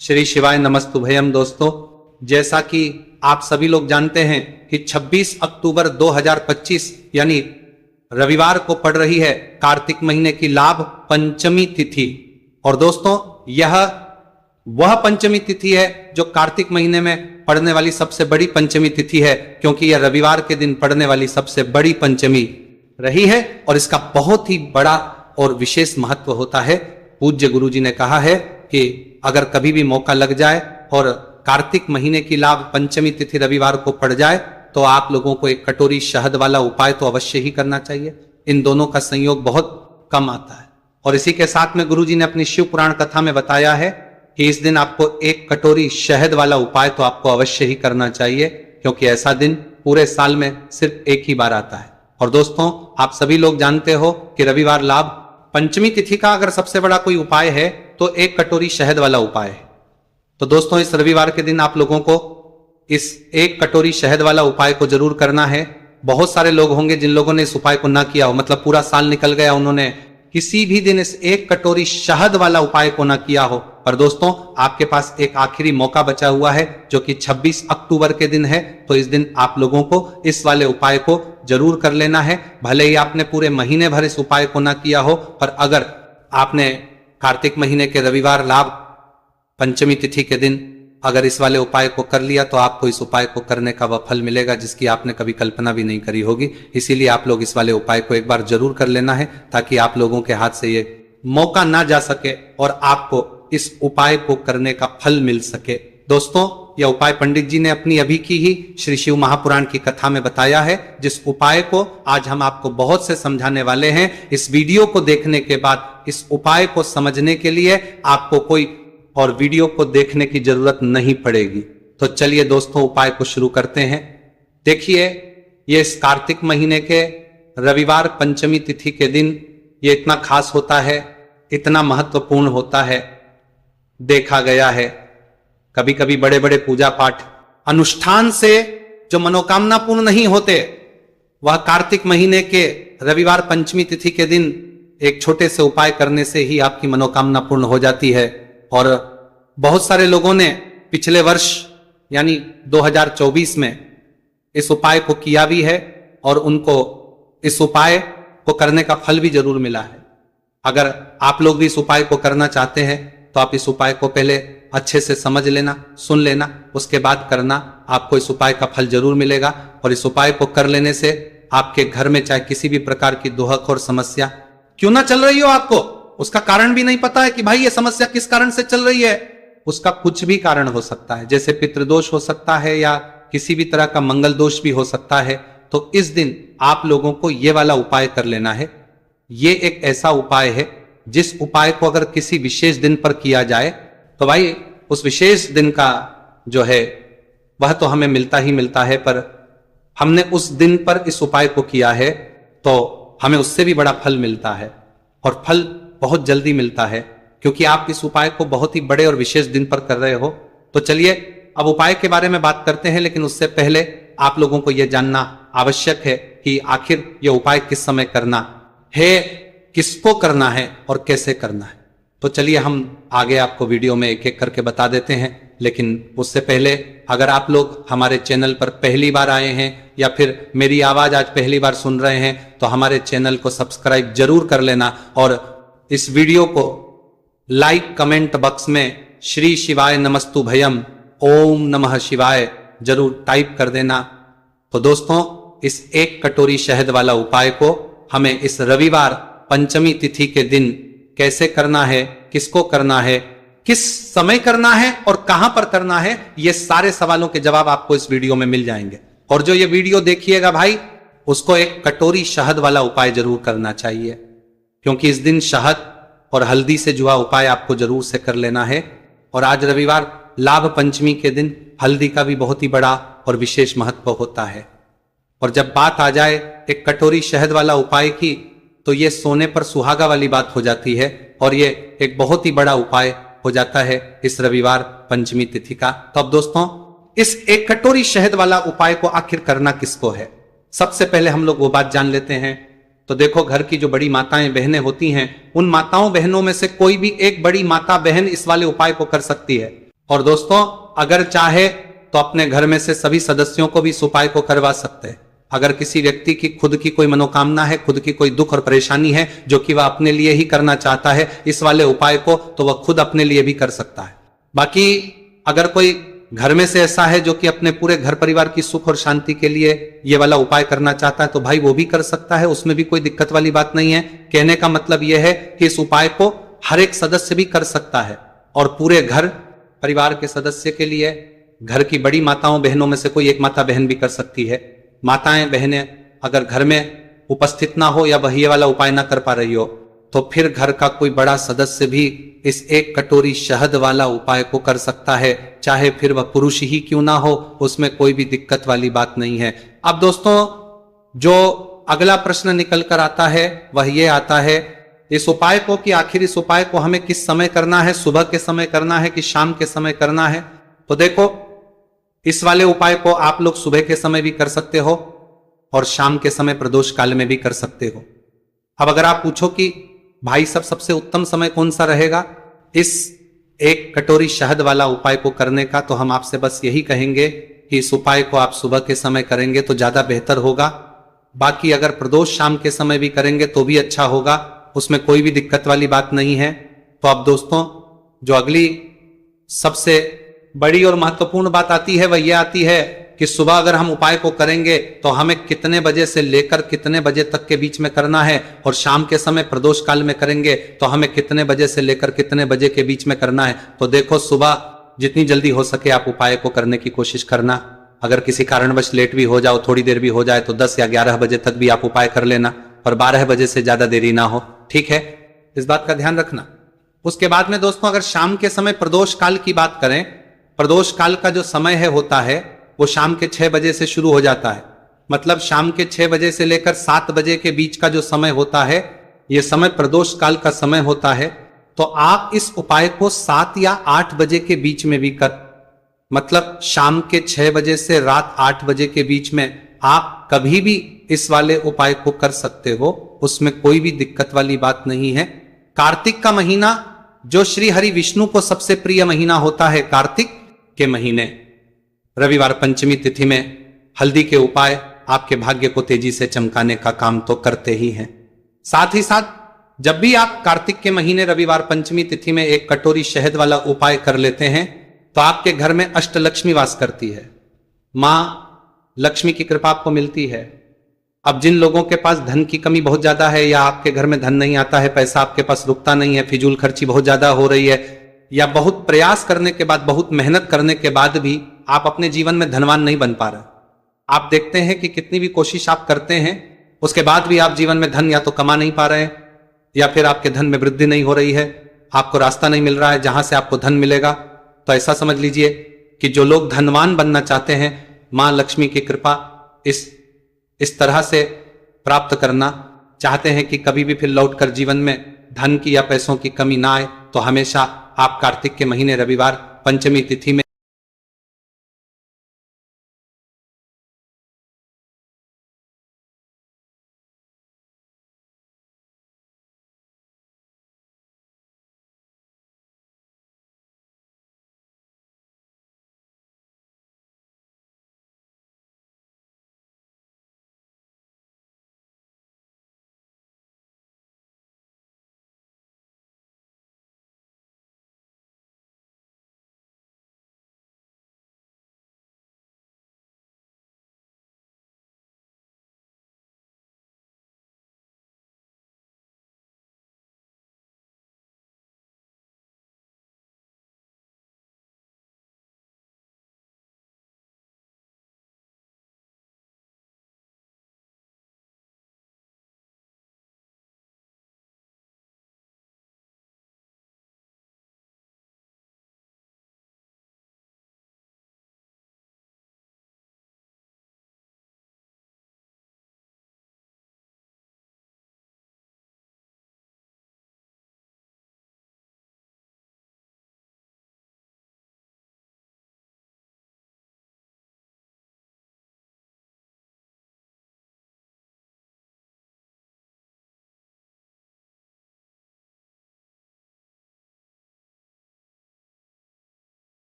श्री शिवाय नमस्तुभयम। दोस्तों, जैसा कि आप सभी लोग जानते हैं कि 26 अक्टूबर 2025 यानी रविवार को पड़ रही है कार्तिक महीने की लाभ पंचमी तिथि। और दोस्तों, यह वह पंचमी तिथि है जो कार्तिक महीने में पड़ने वाली सबसे बड़ी पंचमी तिथि है, क्योंकि यह रविवार के दिन पड़ने वाली सबसे बड़ी पंचमी रही है और इसका बहुत ही बड़ा और विशेष महत्व होता है। पूज्य गुरु जी ने कहा है कि अगर कभी भी मौका लग जाए और कार्तिक महीने की लाभ पंचमी तिथि रविवार को पड़ जाए तो आप लोगों को एक कटोरी शहद वाला उपाय तो अवश्य ही करना चाहिए। इन दोनों का संयोग बहुत कम आता है। और इसी के साथ में गुरु जी ने अपनी शिव पुराण कथा में बताया है कि इस दिन आपको एक कटोरी शहद वाला उपाय तो आपको अवश्य ही करना चाहिए, क्योंकि ऐसा दिन पूरे साल में सिर्फ एक ही बार आता है। और दोस्तों, आप सभी लोग जानते हो कि रविवार लाभ पंचमी तिथि का अगर सबसे बड़ा कोई उपाय है तो एक कटोरी शहद वाला उपाय है। तो दोस्तों, इस रविवार के दिन आप लोगों को इस एक कटोरी शहद वाला उपाय को जरूर करना है। बहुत सारे लोग होंगे जिन लोगों ने इस उपाय को ना किया हो, मतलब पूरा साल निकल गया, उन्होंने किसी भी दिन इस एक कटोरी शहद वाला उपाय को ना किया हो। पर दोस्तों, आपके पास एक आखिरी मौका बचा हुआ है जो कि 26 अक्टूबर के दिन है। तो इस दिन आप लोगों को इस वाले उपाय को जरूर कर लेना है। भले ही आपने पूरे महीने भर इस उपाय को ना किया हो, पर अगर आपने कार्तिक महीने के रविवार लाभ पंचमी तिथि के दिन अगर इस वाले उपाय को कर लिया तो आपको इस उपाय को करने का वह फल मिलेगा जिसकी आपने कभी कल्पना भी नहीं करी होगी। इसीलिए आप लोग इस वाले उपाय को एक बार जरूर कर लेना है, ताकि आप लोगों के हाथ से ये मौका ना जा सके और आपको इस उपाय को करने का फल मिल सके। दोस्तों, यह उपाय पंडित जी ने अपनी अभी की ही श्री शिव महापुराण की कथा में बताया है, जिस उपाय को आज हम आपको बहुत से समझाने वाले हैं। इस वीडियो को देखने के बाद इस उपाय को समझने के लिए आपको कोई और वीडियो को देखने की जरूरत नहीं पड़ेगी। तो चलिए दोस्तों, उपाय को शुरू करते हैं। देखिए, ये इस कार्तिक महीने के रविवार पंचमी तिथि के दिन ये इतना खास होता है, इतना महत्वपूर्ण होता है। देखा गया है कभी कभी बड़े बड़े पूजा पाठ अनुष्ठान से जो मनोकामना पूर्ण नहीं होते, वह कार्तिक महीने के रविवार पंचमी तिथि के दिन एक छोटे से उपाय करने से ही आपकी मनोकामना पूर्ण हो जाती है। और बहुत सारे लोगों ने पिछले वर्ष यानी 2024 में इस उपाय को किया भी है और उनको इस उपाय को करने का फल भी जरूर मिला है। अगर आप लोग भी इस उपाय को करना चाहते हैं तो आप इस उपाय को पहले अच्छे से समझ लेना, सुन लेना, उसके बाद करना। आपको इस उपाय का फल जरूर मिलेगा। और इस उपाय को कर लेने से आपके घर में चाहे किसी भी प्रकार की दुहक और समस्या क्यों ना चल रही हो, आपको उसका कारण भी नहीं पता है कि भाई ये समस्या किस कारण से चल रही है, उसका कुछ भी कारण हो सकता है। जैसे पितृदोष हो सकता है या किसी भी तरह का मंगल दोष भी हो सकता है। तो इस दिन आप लोगों को ये वाला उपाय कर लेना है। ये एक ऐसा उपाय है जिस उपाय को अगर किसी विशेष दिन पर किया जाए तो भाई उस विशेष दिन का जो है वह तो हमें मिलता ही मिलता है, पर हमने उस दिन पर इस उपाय को किया है तो हमें उससे भी बड़ा फल मिलता है। और फल बहुत जल्दी मिलता है, क्योंकि आप इस उपाय को बहुत ही बड़े और विशेष दिन पर कर रहे हो। तो चलिए अब उपाय के बारे में बात करते हैं, लेकिन उससे पहले आप लोगों को यह जानना आवश्यक है कि आखिर यह उपाय किस समय करना है, किसको करना है और कैसे करना है। तो चलिए हम आगे आपको वीडियो में एक एक करके बता देते हैं। लेकिन उससे पहले अगर आप लोग हमारे चैनल पर पहली बार आए हैं या फिर मेरी आवाज आज पहली बार सुन रहे हैं तो हमारे चैनल को सब्सक्राइब जरूर कर लेना और इस वीडियो को लाइक कमेंट बॉक्स में श्री शिवाय नमस्तुभयम ओम नमः शिवाय जरूर टाइप कर देना। तो दोस्तों, इस एक कटोरी शहद वाला उपाय को हमें इस रविवार पंचमी तिथि के दिन कैसे करना है, किसको करना है, किस समय करना है और कहां पर करना है, ये सारे सवालों के जवाब आपको इस वीडियो में मिल जाएंगे। और जो ये वीडियो देखिएगा भाई, उसको एक कटोरी शहद वाला उपाय जरूर करना चाहिए, क्योंकि इस दिन शहद और हल्दी से जुड़ा उपाय आपको जरूर से कर लेना है। और आज रविवार लाभ पंचमी के दिन हल्दी का भी बहुत ही बड़ा और विशेष महत्व होता है। और जब बात आ जाए एक कटोरी शहद वाला उपाय की, तो ये सोने पर सुहागा वाली बात हो जाती है और ये एक बहुत ही बड़ा उपाय हो जाता है इस रविवार पंचमी तिथि का। तो अब दोस्तों, इस एक कटोरी शहद वाला उपाय को आखिर करना किसको है, सबसे पहले हम लोग वो बात जान लेते हैं। तो देखो, घर की जो बड़ी माताएं बहनें होती हैं, उन माताओं बहनों में से कोई भी एक बड़ी माता बहन इस वाले उपाय को कर सकती है। और दोस्तों अगर चाहे तो अपने घर में से सभी सदस्यों को भी इस उपाय को करवा सकते हैं। अगर किसी व्यक्ति की खुद की कोई मनोकामना है, खुद की कोई दुख और परेशानी है जो कि वह अपने लिए ही करना चाहता है इस वाले उपाय को, तो वह खुद अपने लिए भी कर सकता है। बाकी अगर कोई घर में से ऐसा है जो कि अपने पूरे घर परिवार की सुख और शांति के लिए ये वाला उपाय करना चाहता है तो भाई वो भी कर सकता है, उसमें भी कोई दिक्कत वाली बात नहीं है। कहने का मतलब यह है कि इस उपाय को हर एक सदस्य भी कर सकता है और पूरे घर परिवार के सदस्य के लिए, घर की बड़ी माताओं बहनों में से कोई एक माता बहन भी कर सकती है। माताएं बहनें अगर घर में उपस्थित ना हो या वह ये वाला उपाय ना कर पा रही हो तो फिर घर का कोई बड़ा सदस्य भी इस एक कटोरी शहद वाला उपाय को कर सकता है, चाहे फिर वह पुरुष ही क्यों ना हो, उसमें कोई भी दिक्कत वाली बात नहीं है। अब दोस्तों जो अगला प्रश्न निकल कर आता है वह ये आता है इस उपाय को कि आखिर इस उपाय को हमें किस समय करना है, सुबह के समय करना है कि शाम के समय करना है। तो देखो इस वाले उपाय को आप लोग सुबह के समय भी कर सकते हो और शाम के समय प्रदोष काल में भी कर सकते हो। अब अगर आप पूछो कि भाई सबसे उत्तम समय कौन सा रहेगा इस एक कटोरी शहद वाला उपाय को करने का, तो हम आपसे बस यही कहेंगे कि इस उपाय को आप सुबह के समय करेंगे तो ज्यादा बेहतर होगा। बाकी अगर प्रदोष शाम के समय भी करेंगे तो भी अच्छा होगा, उसमें कोई भी दिक्कत वाली बात नहीं है। तो अब दोस्तों जो अगली सबसे बड़ी और महत्वपूर्ण बात आती है वह यह आती है कि सुबह अगर हम उपाय को करेंगे तो हमें कितने बजे से लेकर कितने बजे तक के बीच में करना है, और शाम के समय प्रदोष काल में करेंगे तो हमें कितने बजे से लेकर कितने बजे के बीच में करना है। तो देखो सुबह जितनी जल्दी हो सके आप उपाय को करने की कोशिश करना। अगर किसी कारणवश लेट भी हो जाओ, थोड़ी देर भी हो जाए, तो 10 या 11 बजे तक भी आप उपाय कर लेना, पर 12 बजे से ज्यादा देरी ना हो, ठीक है, इस बात का ध्यान रखना। उसके बाद में दोस्तों अगर शाम के समय प्रदोष काल की बात करें, प्रदोष काल का जो समय है होता है वो शाम के 6 बजे से शुरू हो जाता है। मतलब शाम के 6 बजे से लेकर 7 बजे के बीच का जो समय होता है यह समय प्रदोष काल का समय होता है। तो आप इस उपाय को 7 या 8 बजे के बीच में भी कर, मतलब शाम के 6 बजे से रात 8 बजे के बीच में आप कभी भी इस वाले उपाय को कर सकते हो, उसमें कोई भी दिक्कत वाली बात नहीं है। कार्तिक का महीना जो श्री हरि विष्णु को सबसे प्रिय महीना होता है, कार्तिक के महीने रविवार पंचमी तिथि में हल्दी के उपाय आपके भाग्य को तेजी से चमकाने का काम तो करते ही हैं। साथ ही साथ जब भी आप कार्तिक के महीने रविवार पंचमी तिथि में एक कटोरी शहद वाला उपाय कर लेते हैं तो आपके घर में अष्टलक्ष्मी वास करती है, मां लक्ष्मी की कृपा आपको मिलती है। अब जिन लोगों के पास धन की कमी बहुत ज्यादा है या आपके घर में धन नहीं आता है, पैसा आपके पास रुकता नहीं है, फिजूल खर्ची बहुत ज्यादा हो रही है, या बहुत प्रयास करने के बाद, बहुत मेहनत करने के बाद भी आप अपने जीवन में धनवान नहीं बन पा रहे, आप देखते हैं कि कितनी भी कोशिश आप करते हैं उसके बाद भी आप जीवन में धन या तो कमा नहीं पा रहे हैं या फिर आपके धन में वृद्धि नहीं हो रही है, आपको रास्ता नहीं मिल रहा है जहां से आपको धन मिलेगा, तो ऐसा समझ लीजिए कि जो लोग धनवान बनना चाहते हैं, मां लक्ष्मी की कृपा इस तरह से प्राप्त करना चाहते हैं कि कभी भी फिर लौटकर जीवन में धन की या पैसों की कमी ना आए, तो हमेशा आप कार्तिक के महीने रविवार पंचमी तिथि में